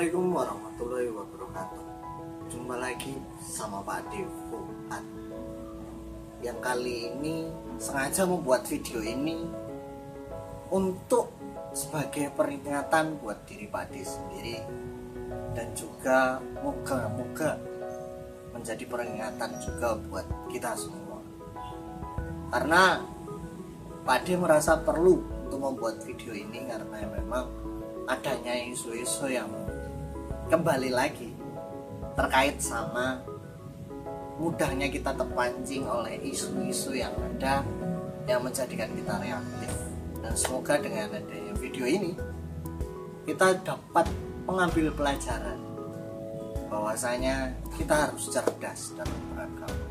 Assalamualaikum warahmatullahi wabarakatuh. Jumpa lagi sama Pak Devo. Yang kali ini sengaja membuat video ini untuk sebagai peringatan buat diri Pak De sendiri, dan juga moga-moga menjadi peringatan juga buat kita semua. Karena Pak De merasa perlu untuk membuat video ini karena memang adanya isu-isu yang kembali lagi terkait sama mudahnya kita terpancing oleh isu-isu yang ada yang menjadikan kita reaktif. Dan semoga dengan adanya video ini kita dapat mengambil pelajaran bahwasanya kita harus cerdas dalam beragama.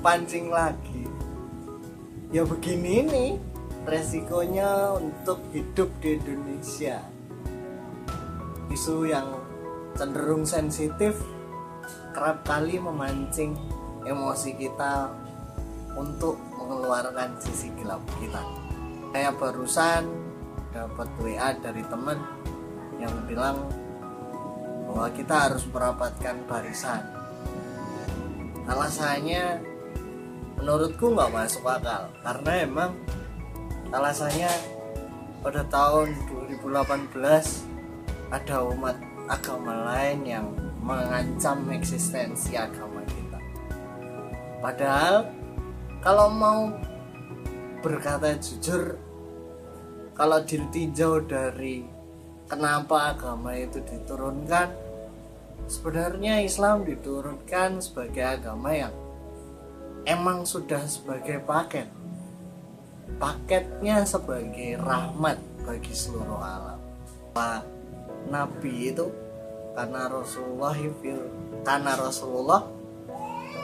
Pancing lagi ya begini nih resikonya untuk hidup di Indonesia. Isu yang cenderung sensitif kerap kali memancing emosi kita untuk mengeluarkan sisi gelap kita. Saya barusan dapat WA dari teman yang bilang bahwa kita harus merapatkan barisan. Alasannya menurutku nggak masuk akal, karena emang alasannya pada tahun 2018 ada umat agama lain yang mengancam eksistensi agama kita. Padahal kalau mau berkata jujur, kalau ditinjau dari kenapa agama itu diturunkan, sebenarnya Islam diturunkan sebagai agama yang emang sudah sebagai paketnya sebagai rahmat bagi seluruh alam. Pak Nabi itu karena Rasulullah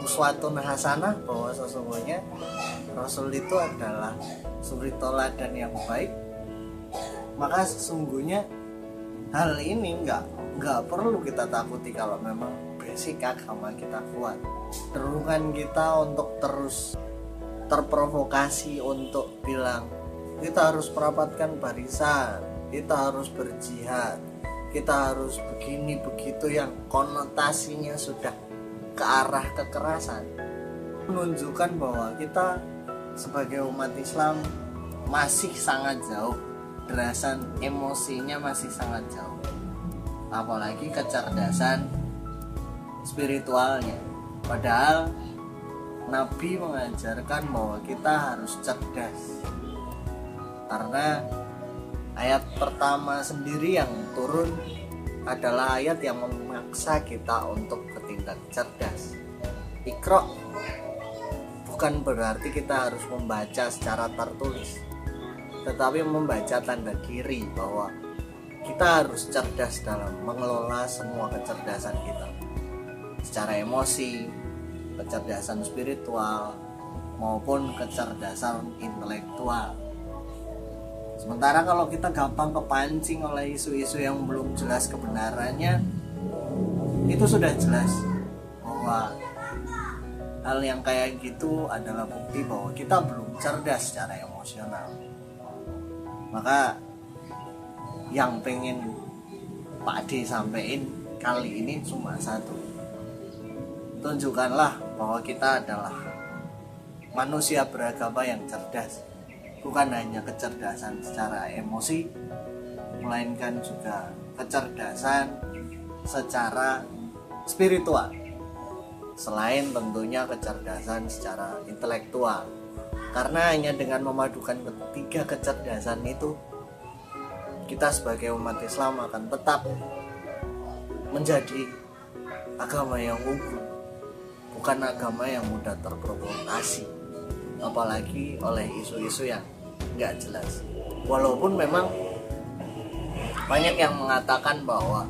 uswatun hasanah, bahwa sesungguhnya Rasul itu adalah suri teladan yang baik. Maka sesungguhnya hal ini nggak perlu kita takuti kalau memang basic agama kita kuat. Dorongan kita untuk terus terprovokasi untuk bilang kita harus merapatkan barisan, kita harus berjihad, kita harus begini begitu, yang konotasinya sudah ke arah kekerasan, menunjukkan bahwa kita sebagai umat Islam masih sangat jauh, derasan emosinya masih sangat jauh, apalagi kecerdasan spiritualnya. Padahal Nabi mengajarkan bahwa kita harus cerdas, karena ayat pertama sendiri yang turun adalah ayat yang memaksa kita untuk bertindak cerdas. Iqra bukan berarti kita harus membaca secara tertulis, tetapi membaca tanda kiri bahwa kita harus cerdas dalam mengelola semua kecerdasan kita, secara emosi, kecerdasan spiritual maupun kecerdasan intelektual. Sementara kalau kita gampang kepancing oleh isu-isu yang belum jelas kebenarannya, itu sudah jelas bahwa hal yang kayak gitu adalah bukti bahwa kita belum cerdas secara emosional. Maka yang pengen Pak D sampaikan kali ini cuma satu: tunjukkanlah bahwa kita adalah manusia beragama yang cerdas, bukan hanya kecerdasan secara emosi, melainkan juga kecerdasan secara spiritual, selain tentunya kecerdasan secara intelektual. Karena hanya dengan memadukan ketiga kecerdasan itu, kita sebagai umat Islam akan tetap menjadi agama yang unggul, bukan agama yang mudah terprovokasi, apalagi oleh isu-isu yang nggak jelas. Walaupun memang banyak yang mengatakan bahwa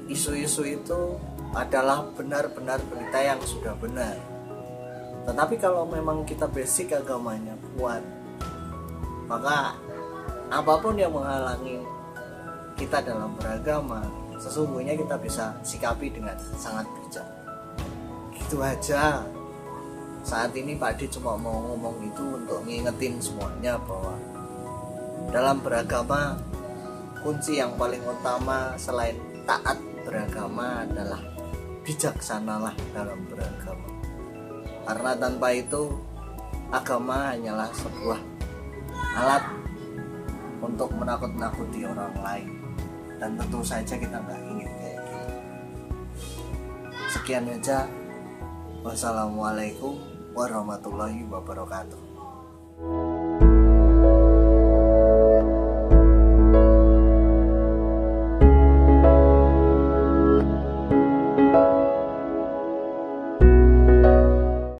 isu-isu itu adalah benar-benar berita yang sudah benar, tetapi kalau memang kita basic agamanya kuat, maka apapun yang menghalangi kita dalam beragama, sesungguhnya kita bisa sikapi dengan sangat bijak. Gitu aja. Saat ini Pak D cuma mau ngomong itu untuk ngingetin semuanya bahwa dalam beragama kunci yang paling utama selain taat beragama adalah bijaksanalah dalam beragama. Karena tanpa itu agama hanyalah sebuah alat untuk menakut-nakuti orang lain, dan tentu saja kita nggak ingin kayak gitu. Sekian aja. Wassalamualaikum warahmatullahi wabarakatuh.